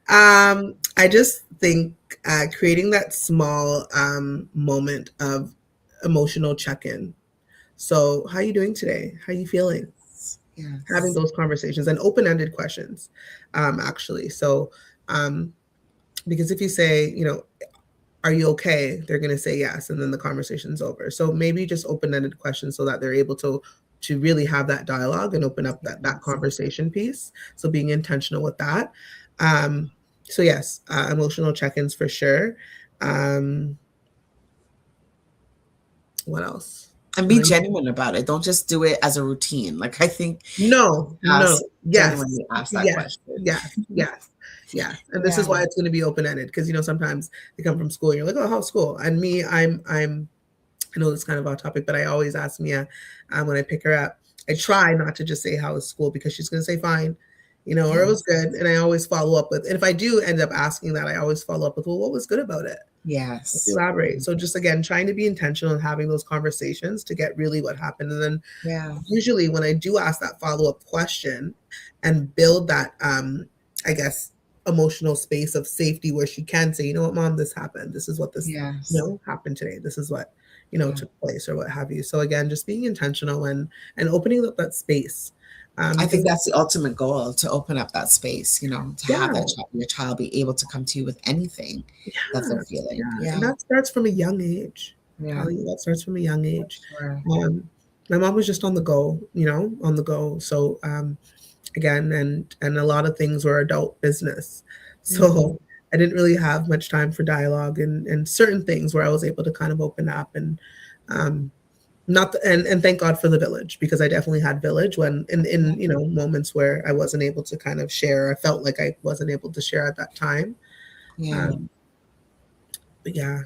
I just think creating that small moment of emotional check-in. So, how are you doing today? How are you feeling? Having Yes. those conversations and open-ended questions, actually. So, because if you say, are you okay? They're going to say yes, and then the conversation's over. So maybe just open-ended questions so that they're able to really have that dialogue and open up that conversation piece. So being intentional with that. Um, so yes, emotional check-ins for sure. What else? And be genuine about it. Don't just do it as a routine. Like I think No, no, yes, genuinely ask that yes, question. yes, yes, yes. And this Yeah. is why it's going to be open-ended because sometimes they come from school and you're like, oh, how's school? And me, I know it's kind of off topic, but I always ask Mia when I pick her up. I try not to just say how was school because she's going to say fine, or it was good. And I always follow up with, and if I do end up asking that, I always follow up with, well, what was good about it? Let's Yes. elaborate. So just again, trying to be intentional and having those conversations to get really what happened. And then usually when I do ask that follow-up question and build that, I guess, emotional space of safety where she can say, you know what, mom, this happened. This is what this, happened today. This is what, took place or what have you. So again, just being intentional and opening up that space. I think that's the ultimate goal, to open up that space, to have that your child be able to come to you with anything that they're feeling. Yeah. And that starts from a young age. Yeah. That starts from a young age. Sure. My mom was just on the go, on the go. So again, and a lot of things were adult business. So I didn't really have much time for dialogue and certain things where I was able to kind of open up and and thank God for the village, because I definitely had village when in moments where I wasn't able to kind of share. I felt like I wasn't able to share at that time. Yeah. But yeah.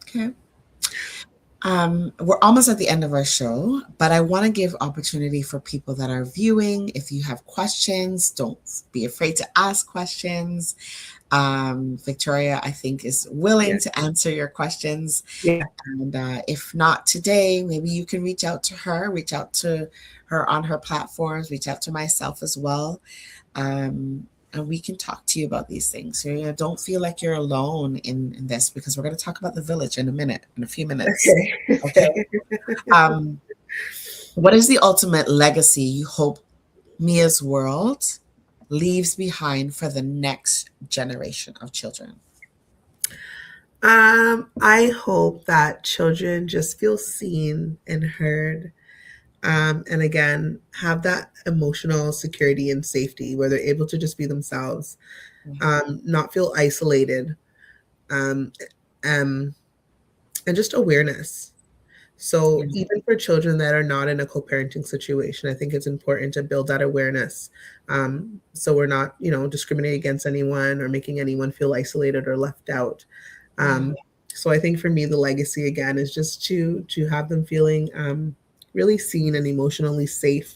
Okay. We're almost at the end of our show, but I want to give opportunity for people that are viewing. If you have questions, don't be afraid to ask questions. Victoria, I think, is willing to answer your questions. Yeah. And if not today, maybe you can reach out to her on her platforms, reach out to myself as well. And we can talk to you about these things. So don't feel like you're alone in this, because we're going to talk about the village in a few minutes. Okay. What is the ultimate legacy you hope Mia's World leaves behind for the next generation of children? I hope that children just feel seen and heard. And again, have that emotional security and safety where they're able to just be themselves, not feel isolated, and just awareness. So even for children that are not in a co-parenting situation, I think it's important to build that awareness. So we're not, discriminating against anyone or making anyone feel isolated or left out. So I think for me, the legacy again is just to have them feeling really seen and emotionally safe,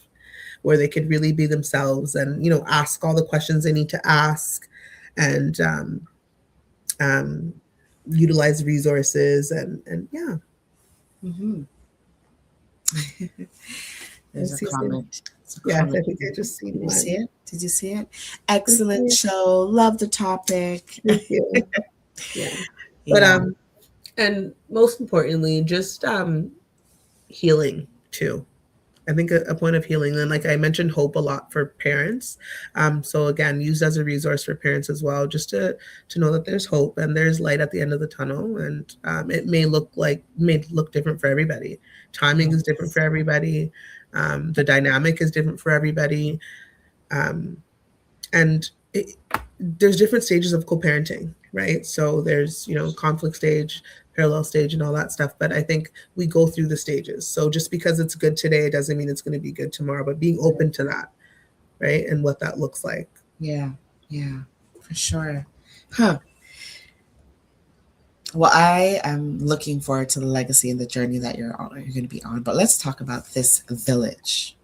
where they could really be themselves and, ask all the questions they need to ask, and utilize resources and yeah. There's a comment. Yes, I think I just seen Did you one. see it? Did you see it? Excellent show. Love the topic. Thank you. Yeah. But and most importantly, just healing too. I think a point of healing. And like I mentioned, hope a lot for parents. So again, used as a resource for parents as well, just to know that there's hope and there's light at the end of the tunnel. And it may look different for everybody. Timing is different for Yes. everybody. The dynamic is different for everybody. Um, and there's different stages of co-parenting, right? So there's, conflict stage, parallel stage, and all that stuff. But I think we go through the stages. So just because it's good today doesn't mean it's going to be good tomorrow, but being open to that, right? And what that looks like. Yeah. Yeah. For sure. Huh. Well, I am looking forward to the legacy and the journey that you're going to be on. But let's talk about this village.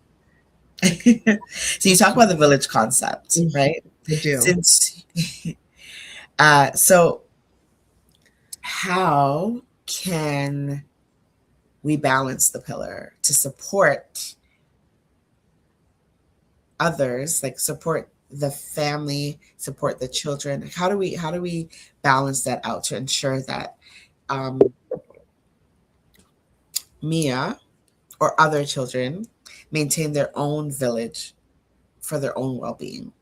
So you talk about the village concept, right? I do. Since so how can we balance the pillar to support others, like support the family, support the children? How do we balance that out to ensure that Mia or other children maintain their own village for their own well-being?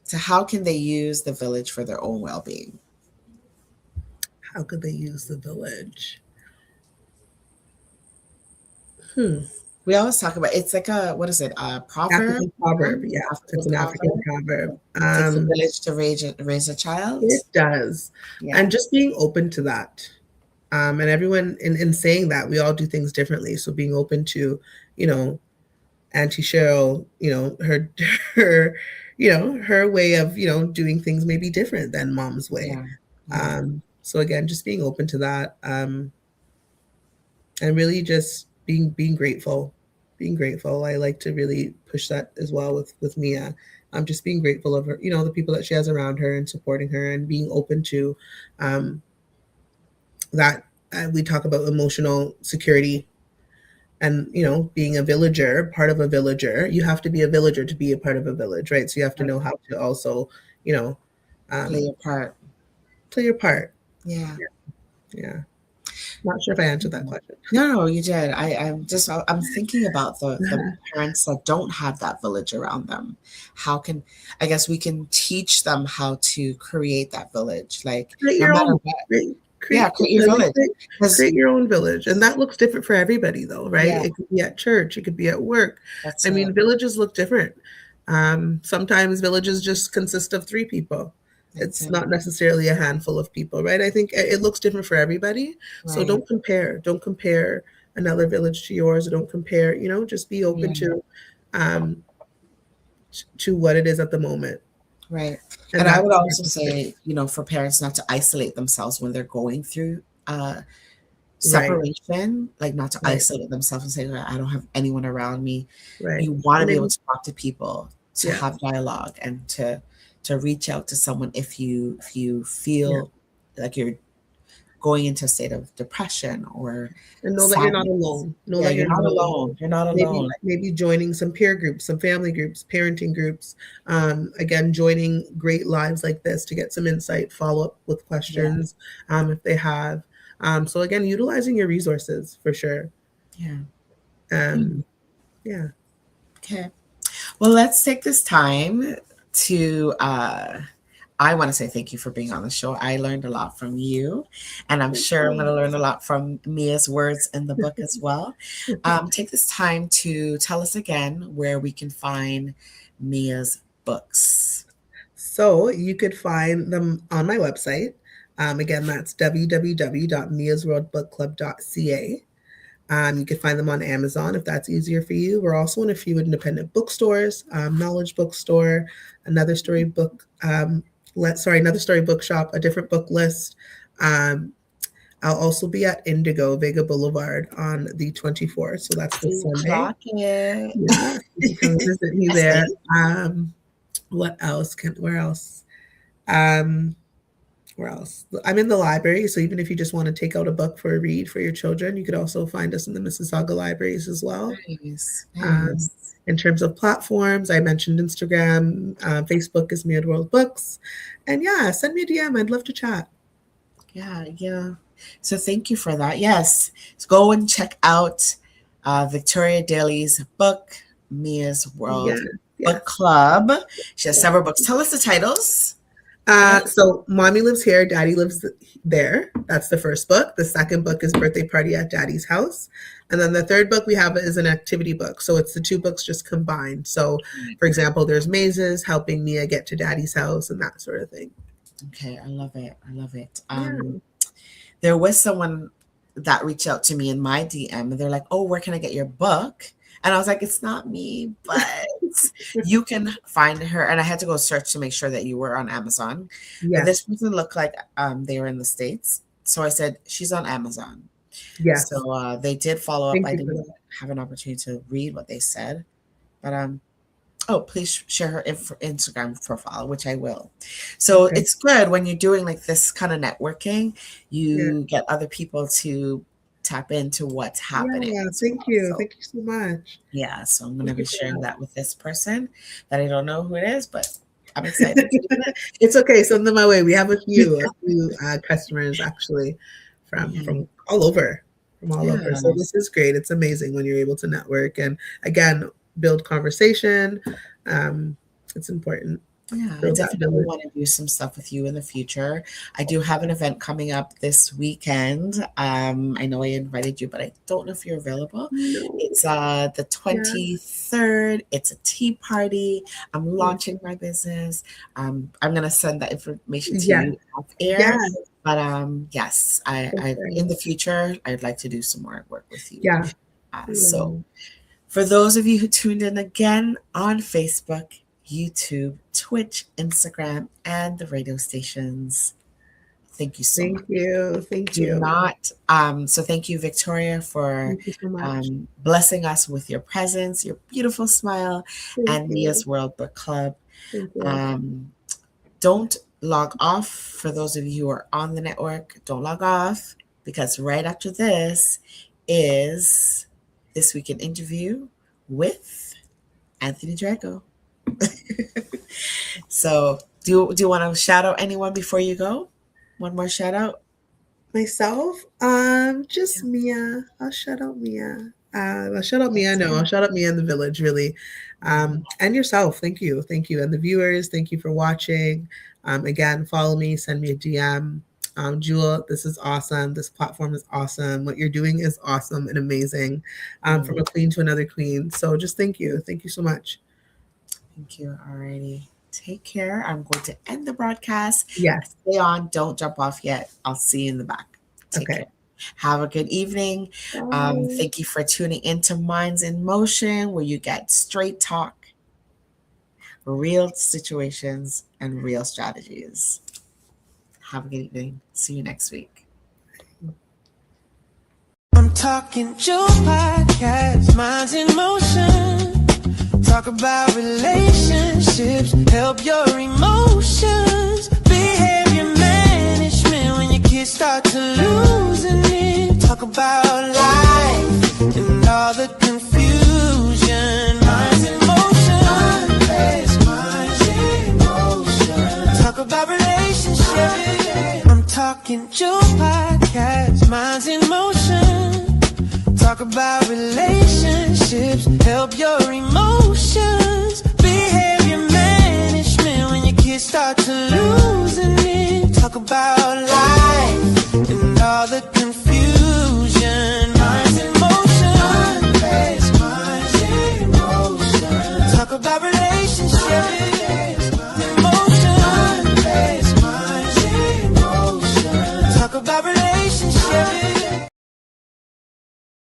So how can they use the village for their own well-being? How could they use the village? We always talk about, it's like a, what is it, a proverb? African proverb, yeah. It's an African proverb. It takes a village to raise a child. It does. Yeah. And just being open to that. And everyone in saying that, we all do things differently. So being open to, Auntie Cheryl, her way of, doing things may be different than mom's way. Yeah. So again, just being open to that. And really just being grateful. Being grateful. I like to really push that as well with Mia. Just being grateful of her, the people that she has around her and supporting her and being open to that. We talk about emotional security and, being a villager, part of a villager. You have to be a villager to be a part of a village, right? So you have to know how to also, play your part. Play your part. Yeah. Yeah. Not sure if I answered that question. No, you did. I'm thinking about the parents that don't have that village around them. How can, I guess we can teach them how to create that village. Like, create no your matter own. what. Create your village. Create your own village. And that looks different for everybody though, right? Yeah. It could be at church. It could be at work. That's mean, villages look different. Sometimes villages just consist of 3 people. It's not necessarily a handful of people, right? I think it looks different for everybody. Right. So don't compare. Don't compare another village to yours. Or don't compare, just be open to what it is at the moment. Right. And I would also say, for parents not to isolate themselves when they're going through separation, like not to isolate themselves and say, I don't have anyone around me. Right. You want to be able to talk to people, to have dialogue, and to reach out to someone if you feel like you're going into a state of depression or and know that you're not alone. Know that you're not alone. You're not alone. Maybe joining some peer groups, some family groups, parenting groups. Again, joining great lives like this to get some insight, follow up with questions if they have. So again, utilizing your resources for sure. Yeah. Yeah. Okay. Well, let's take this time to I want to say thank you for being on the show. I learned a lot from you, and I'm sure I'm going to learn a lot from Mia's words in the book as well. Take this time to tell us again where we can find Mia's books. So you could find them on my website. Again, that's www.miasworldbookclub.ca. You can find them on Amazon if that's easier for you. We're also in a few independent bookstores, Knowledge Bookstore, Another Story Bookshop, A Different Book List. I'll also be at Indigo, Vega Boulevard on the 24th. So that's the Sunday. Yeah, you can visit me there. What else? Where else? Where else? I'm in the library. So even if you just want to take out a book for a read for your children, you could also find us in the Mississauga libraries as well. Nice. In terms of platforms, I mentioned Instagram, Facebook is Mia World Books. And send me a DM. I'd love to chat. Yeah. So thank you for that. Yes. So go and check out Victoria Daly's book, Mia's World Yes, Book yes. Club. She has several books. Tell us the titles. So Mommy Lives Here, Daddy Lives There. That's the first book. The second book is Birthday Party at Daddy's House. And then the third book we have is an activity book. So it's the two books just combined. So for example, there's mazes, helping Mia get to Daddy's house and that sort of thing. Okay, I love it. I love it. Yeah. There was someone that reached out to me in my DM and they're like, oh, where can I get your book? And I was like, it's not me, but you can find her. And I had to go search to make sure that you were on Amazon. Yes. But this person looked like they were in the States. So I said, she's on Amazon. Yes. So they did follow up. Thank I you didn't have an opportunity to read what they said. But please share her Instagram profile, which I will. So Okay. it's good when you're doing like this kind of networking, you get other people to tap into what's happening. Yeah, thank you. So, thank you so much. yeah, so I'm going to Thank be you for sharing that. that with this person that I don't know who it is, but I'm excited to do it. It's okay. Send them my way. We have a few customers actually from all over, over. So this is great. It's amazing when you're able to network and again build conversation. It's important. Yeah, I definitely want to do some stuff with you in the future. I do have an event coming up this weekend. I know I invited you, but I don't know if you're available. No. It's the 23rd. It's a tea party. I'm launching my business. I'm going to send that information to you off air. Yes. But yes, I in the future, I'd like to do some more work with you. Yeah. So for those of you who tuned in again on Facebook, YouTube, Twitch, Instagram, and the radio stations. Thank you so much. Thank you. So thank you, Victoria, for so blessing us with your presence, your beautiful smile, and Mia's World Book Club. Don't log off. For those of you who are on the network, don't log off because right after this is This Week in Interview with Anthony Drago. So do you want to shout out anyone before you go? One more shout out? Myself? Just Mia. I'll shout out Mia. I'll shout out Mia. No, I'll shout out Mia in the village, really. And yourself. Thank you. Thank you. And the viewers, thank you for watching. Again, follow me, send me a DM. Jewel, this is awesome. This platform is awesome. What you're doing is awesome and amazing. From a queen to another queen. So just thank you. Thank you so much. Thank you. Alrighty. Take care. I'm going to end the broadcast. Yes. Stay on. Don't jump off yet. I'll see you in the back. Take care. Have a good evening. Thank you for tuning into Minds in Motion, where you get straight talk, real situations, and real strategies. Have a good evening. See you next week. I'm talking Joe Podcast, Minds in Motion. Talk about relationships, help your emotions, behavior management when your kids start to losing it. Talk about life and all the confusion. Minds in motion, minds in motion. Talk about relationships. I'm talking Joe Podcast, Minds in Motion. Talk about relationships, help your emotions, behavior management when your kids start to losing it. Talk about life and all the confusion. Minds in motion, minds in motion. Talk about relationships.